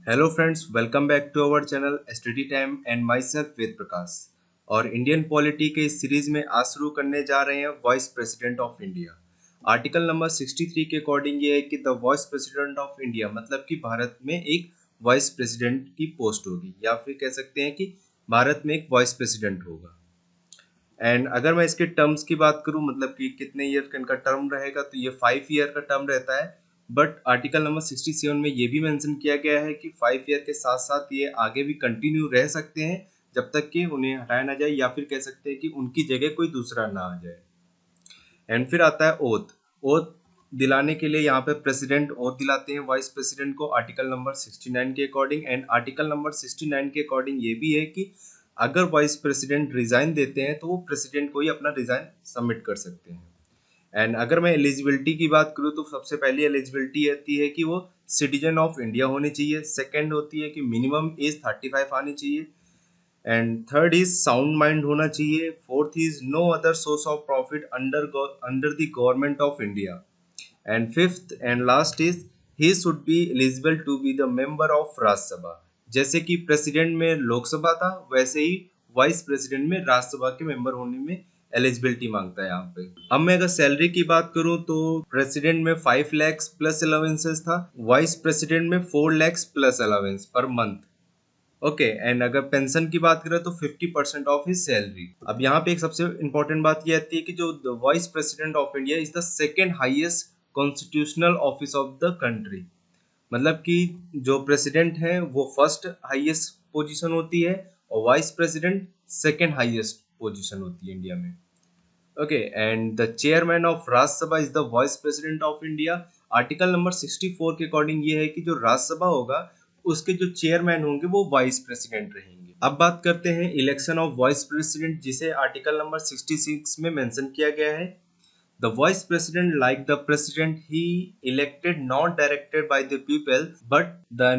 Hello friends, welcome back to our channel study time and myself Ved Prakash. और Indian polity के इस series में आज शुरू करने जा रहे हैं vice president of India. Article number 63 के अकॉर्डिंग ये है कि the vice president of India मतलब कि भारत में एक वाइस प्रेसिडेंट की पोस्ट होगी, या फिर कह सकते हैं कि भारत में एक वाइस प्रेसिडेंट होगा। एंड अगर मैं इसके टर्म्स की बात करूं, मतलब कि कितने ईयर का इनका टर्म रहेगा, तो ये 5 ईयर का टर्म रहता है। बट आर्टिकल नंबर 67 में ये भी मेंशन किया गया है कि 5 ईयर के साथ साथ ये आगे भी कंटिन्यू रह सकते हैं जब तक कि उन्हें हटाया ना जाए, या फिर कह सकते हैं कि उनकी जगह कोई दूसरा ना आ जाए। एंड फिर आता है ओथ। ओथ दिलाने के लिए यहाँ पे प्रेसिडेंट ओथ दिलाते हैं वाइस प्रेसिडेंट को आर्टिकल नंबर 69 के अकॉर्डिंग। एंड आर्टिकल नंबर 69 के अकॉर्डिंग ये भी है कि अगर वाइस प्रेसिडेंट रिजाइन देते हैं तो वो प्रेसिडेंट को ही अपना रिजाइन सबमिट कर सकते हैं। एंड अगर मैं एलिजिबिलिटी की बात करूँ तो सबसे पहली एलिजिबिलिटी आती है कि वो सिटीजन ऑफ इंडिया होनी चाहिए। सेकंड होती है कि मिनिमम एज 35 आनी चाहिए। And third is sound mind होना चाहिए। Fourth is no other source of profit under the government of India. And fifth and last is he should be eligible to be the member of Rajya Sabha. जैसे कि president में लोकसभा था, वैसे ही vice president में राज्यसभा के member होने में एलिजिबिलिटी मांगता है यहाँ पे। अब मैं अगर सैलरी की बात करूं तो प्रेसिडेंट में 5 lakhs प्लस अलाउंसेस था, वाइस प्रेसिडेंट में 4 lakhs plus allowance per month. Okay. And अगर पेंशन की बात करें तो 50% ऑफ हिज सैलरी। अब यहाँ पे एक सबसे इंपॉर्टेंट बात ये आती है कि जो vice president of India is the second highest constitutional office of the country. मतलब कि जो प्रेसिडेंट है वो फर्स्ट हाईएस्ट पोजीशन होती है और vice president second highest position होती है इंडिया में। Okay. And the chairman of Rajya Sabha is the vice president of India. Article number 64 के अकॉर्डिंग ये है कि जो राज्यसभा होगा उसके जो चेयरमैन होंगे वो वाइस प्रेसिडेंट रहेंगे। अब बात करते हैं इलेक्शन ऑफ वाइस प्रेसिडेंट, जिसे आर्टिकल नंबर 66 में मेंशन किया गया है। The vice president, like the president, he elected not directed by the people but the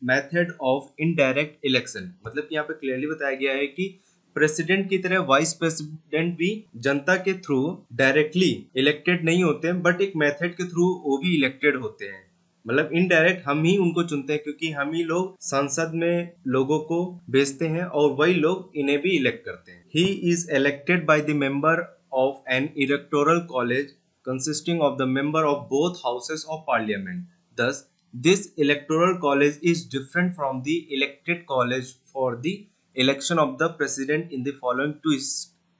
method of indirect election। मतलब कि यहाँ पे क्लियरली बताया गया है कि प्रेसिडेंट की तरह वाइस प्रेसिडेंट भी जनता के थ्रू डायरेक्टली इलेक्टेड नहीं होते हैं, बट एक मेथड के थ्रू वो भी इलेक्टेड होते हैं। मतलब इनडायरेक्ट हम ही उनको चुनते हैं, क्योंकि हम ही लोग संसद में लोगों को भेजते हैं और वही लोग इन्हें भी इलेक्ट करते हैं। He is elected by the member of an electoral college consisting of the member of both houses of parliament. Thus, this electoral college is different from the elected college for the election of the president in the following two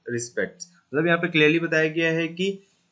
respects। मतलब यहाँ पे clearly बताया गया है कि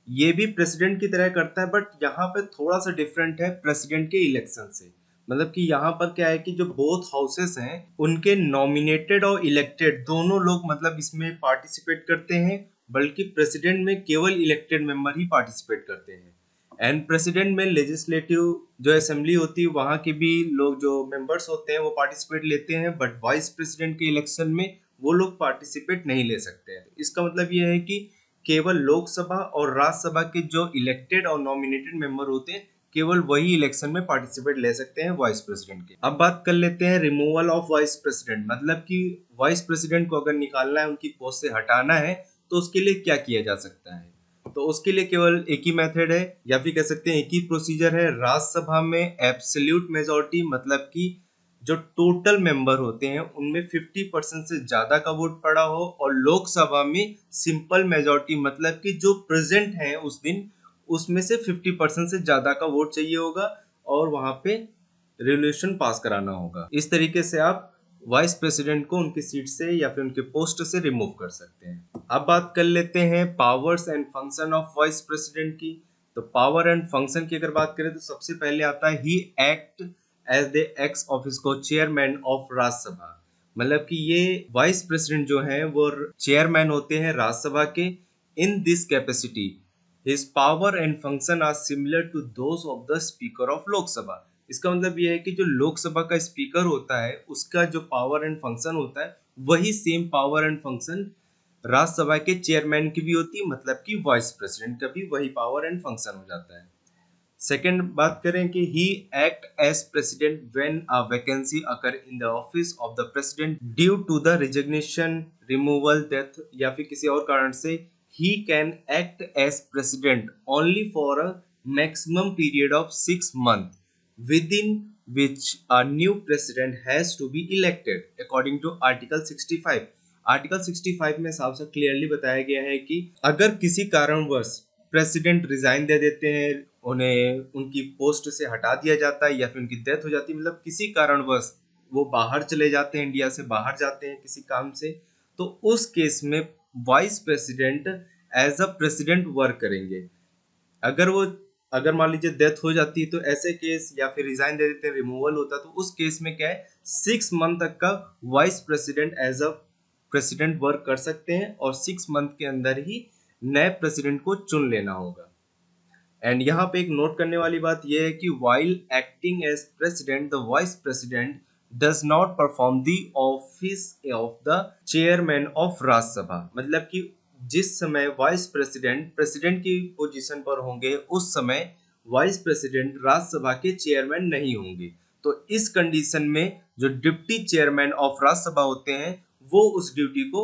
ये भी president की तरह करता है, बट यहाँ पे थोड़ा सा डिफरेंट है प्रेसिडेंट के इलेक्शन से। मतलब कि यहाँ पर क्या है कि जो बोथ हाउसेस हैं उनके नॉमिनेटेड और इलेक्टेड दोनों लोग मतलब इसमें पार्टिसिपेट करते हैं, बल्कि प्रेसिडेंट में केवल इलेक्टेड मेंबर ही पार्टिसिपेट करते हैं। एंड प्रेसिडेंट में लेजिस्लेटिव जो असेंबली होती है वहां के भी लोग जो मेंबर्स होते हैं वो पार्टिसिपेट लेते हैं, बट वाइस प्रेसिडेंट के इलेक्शन में वो लोग पार्टिसिपेट नहीं ले सकते हैं। इसका मतलब ये है कि केवल लोकसभा और राज्यसभा के जो इलेक्टेड और नॉमिनेटेड मेंबर होते हैं केवल वही इलेक्शन में पार्टिसिपेट ले सकते हैं वाइस प्रेसिडेंट के। अब बात कर लेते हैं रिमूवल ऑफ वाइस प्रेसिडेंट। मतलब कि वाइस प्रेसिडेंट को अगर निकालना है, उनकी पोस्ट से हटाना है, तो उसके लिए क्या किया जा सकता है। तो उसके लिए केवल एक ही मेथड है, या फिर कह सकते हैं एक ही प्रोसीजर है। राज्यसभा में एब्सोल्यूट मेजोरिटी, मतलब कि जो टोटल मेंबर होते हैं उनमें 50% से ज्यादा का वोट पड़ा हो, और लोकसभा में सिंपल मेजोरिटी, मतलब कि जो प्रेजेंट है उस दिन उसमें से 50% से ज्यादा का वोट चाहिए होगा और वहां पे रेजोल्यूशन पास कराना होगा। इस तरीके से आप वाइस प्रेसिडेंट को उनकी सीट से या फिर उनके पोस्ट से रिमूव कर सकते हैं। अब बात कर लेते हैं powers and function of vice president की। तो पावर एंड फंक्शन की अगर बात करें तो सबसे पहले आता है he act as the ex officio chairman of Rajya Sabha. मतलब कि ये वाइस प्रेसिडेंट जो है वो चेयरमैन होते हैं राज्यसभा के। In this capacity his power and function are similar to those of the speaker of Lok Sabha. इसका मतलब यह है कि जो लोकसभा का स्पीकर होता है उसका जो पावर एंड फंक्शन होता है वही same power and function Rajya Sabha के चेयरमैन की भी होती है, मतलब कि वाइस प्रेसिडेंट का भी वही पावर एंड फंक्शन हो जाता है। सेकेंड बात करें कि he act as president when a vacancy occur in the office of the president due to the resignation, removal, death या फिर किसी और कारण से। He can act as president only for a maximum period of 6 months within which a new president has to be elected according to Article 65। Article 65 में साफ साफ clearly बताया गया है कि अगर किसी कारणवश प्रेसिडेंट रिजाइन दे देते हैं, उन्हें उनकी पोस्ट से हटा दिया जाता है या फिर उनकी डेथ हो जाती है, मतलब किसी कारणवश वो बाहर चले जाते हैं, इंडिया से बाहर जाते हैं किसी काम से, तो उस केस में vice president as a president work करेंगे। अगर मान लीजिए डेथ हो जाती है तो ऐसे केस, या फिर रिजाइन दे देते हैं, रिमूवल होता, तो उस केस में क्या है 6 मंथ तक का vice president as a president work कर सकते हैं और 6 मंथ के अंदर ही नए प्रेसिडेंट को चुन लेना होगा। एंड यहाँ पे एक नोट करने वाली बात यह है कि while acting as president the vice president does not perform the office of the chairman of Rajya Sabha. मतलब कि जिस समय वाइस प्रेसिडेंट प्रेसिडेंट की पोजीशन पर होंगे उस समय वाइस प्रेसिडेंट राज्यसभा के चेयरमैन नहीं होंगे। तो इस कंडीशन में जो डिप्टी चेयरमैन ऑफ राज्यसभा होते हैं वो उस ड्यूटी को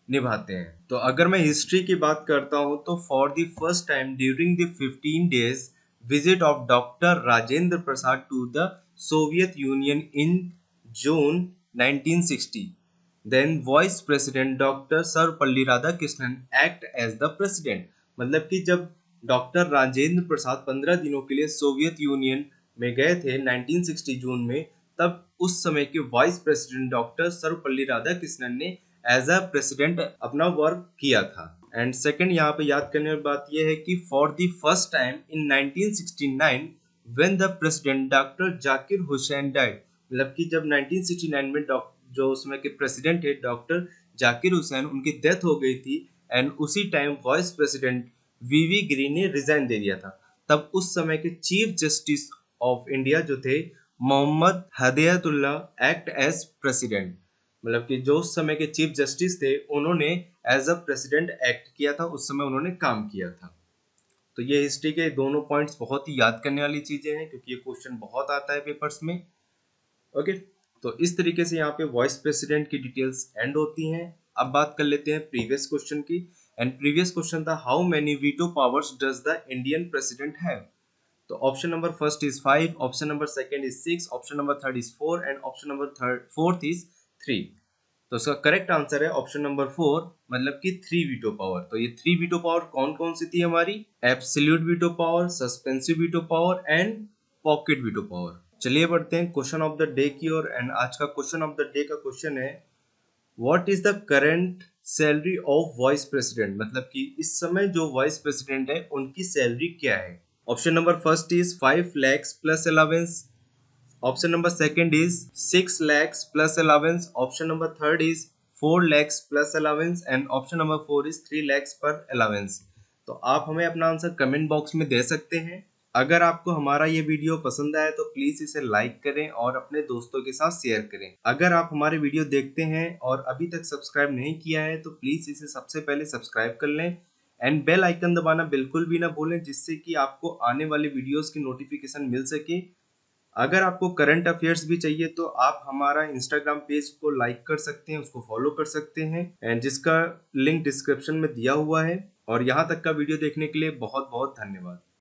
निभाते हैं। तो अगर मैं हिस्ट्री की बात करता हूं तो for the first time during the 15 days visit of doctor Rajendra Prasad to the Soviet Union in June 1960, then vice president doctor Sarvepalli Radhakrishnan act as the president. मतलब कि जब डॉक्टर राजेंद्र प्रसाद 15 दिनों के लिए सोवियत यूनियन में गए थे 1960 जून में, तब उस समय के vice president doctor Sarvepalli Radhakrishnan ने एज अ प्रेसिडेंट अपना वर्क किया था। एंड सेकंड यहाँ पे याद करने वाली बात यह है कि for the first time in 1969 when the president doctor Zakir Hussain died. मतलब कि जब 1969 में जो उसमें के प्रेसिडेंट है डॉक्टर जाकिर हुसैन, उनकी डेथ हो गई थी, एंड उसी टाइम वाइस प्रेसिडेंट वीवी गिरी ने रिजाइन दे दिया था। तब उस समय के चीफ जस्टिस ऑफ इंडिया जो थे मोहम्मद हदायतुल्ला एक्ट एज प्रेसिडेंट। मतलब कि जो उस समय के चीफ जस्टिस थे उन्होंने एज अ प्रेसिडेंट एक्ट किया था, उस समय उन्होंने काम किया था। तो ये हिस्ट्री के दोनों पॉइंट्स बहुत ही याद करने वाली चीजें हैं क्योंकि ये क्वेश्चन बहुत आता है पेपर्स में। ओके, तो इस तरीके से यहाँ पे वॉइस प्रेसिडेंट की डिटेल्स एंड होती हैं। अब बात कर लेते हैं प्रीवियस क्वेश्चन की। एंड प्रीवियस क्वेश्चन था how many veto powers does the Indian president have. तो option number first is 5, option number second is 6, option number third is 4 and option number fourth is 3। तो इसका correct answer है option number 4, मतलब कि 3 veto power. तो ये 3 veto power कौन कौन सी थी हमारी? Absolute veto power, suspensive veto power and pocket veto power. चलिए बढ़ते हैं क्वेश्चन ऑफ द डे की ओर। एंड आज का क्वेश्चन ऑफ द डे का क्वेश्चन है what is the current salary of vice president. मतलब कि इस समय जो वाइस प्रेसिडेंट है उनकी सैलरी क्या है। Option number first is 5 lakhs plus allowance, option number second is 6 lakhs plus allowance, option number third is 4 lakhs plus allowance and option number 4 is 3 lakhs पर अलावेंस। तो आप हमें अपना आंसर कमेंट बॉक्स में दे सकते हैं। अगर आपको हमारा ये वीडियो पसंद आया तो प्लीज इसे लाइक करें और अपने दोस्तों के साथ शेयर करें। अगर आप हमारे वीडियो देखते हैं और अभी तक सब्सक्राइब नहीं किया है तो प्लीज इसे सबसे पहले सब्सक्राइब कर लें एंड बेल आइकन दबाना बिल्कुल भी ना भूलें, जिससे कि आपको आने वाली वीडियोस की नोटिफिकेशन मिल सके। अगर आपको करंट अफेयर्स भी चाहिए तो आप हमारा इंस्टाग्राम पेज को लाइक कर सकते हैं, उसको फॉलो कर सकते हैं एंड जिसका लिंक डिस्क्रिप्शन में दिया हुआ है। और यहाँ तक का वीडियो देखने के लिए बहुत बहुत धन्यवाद।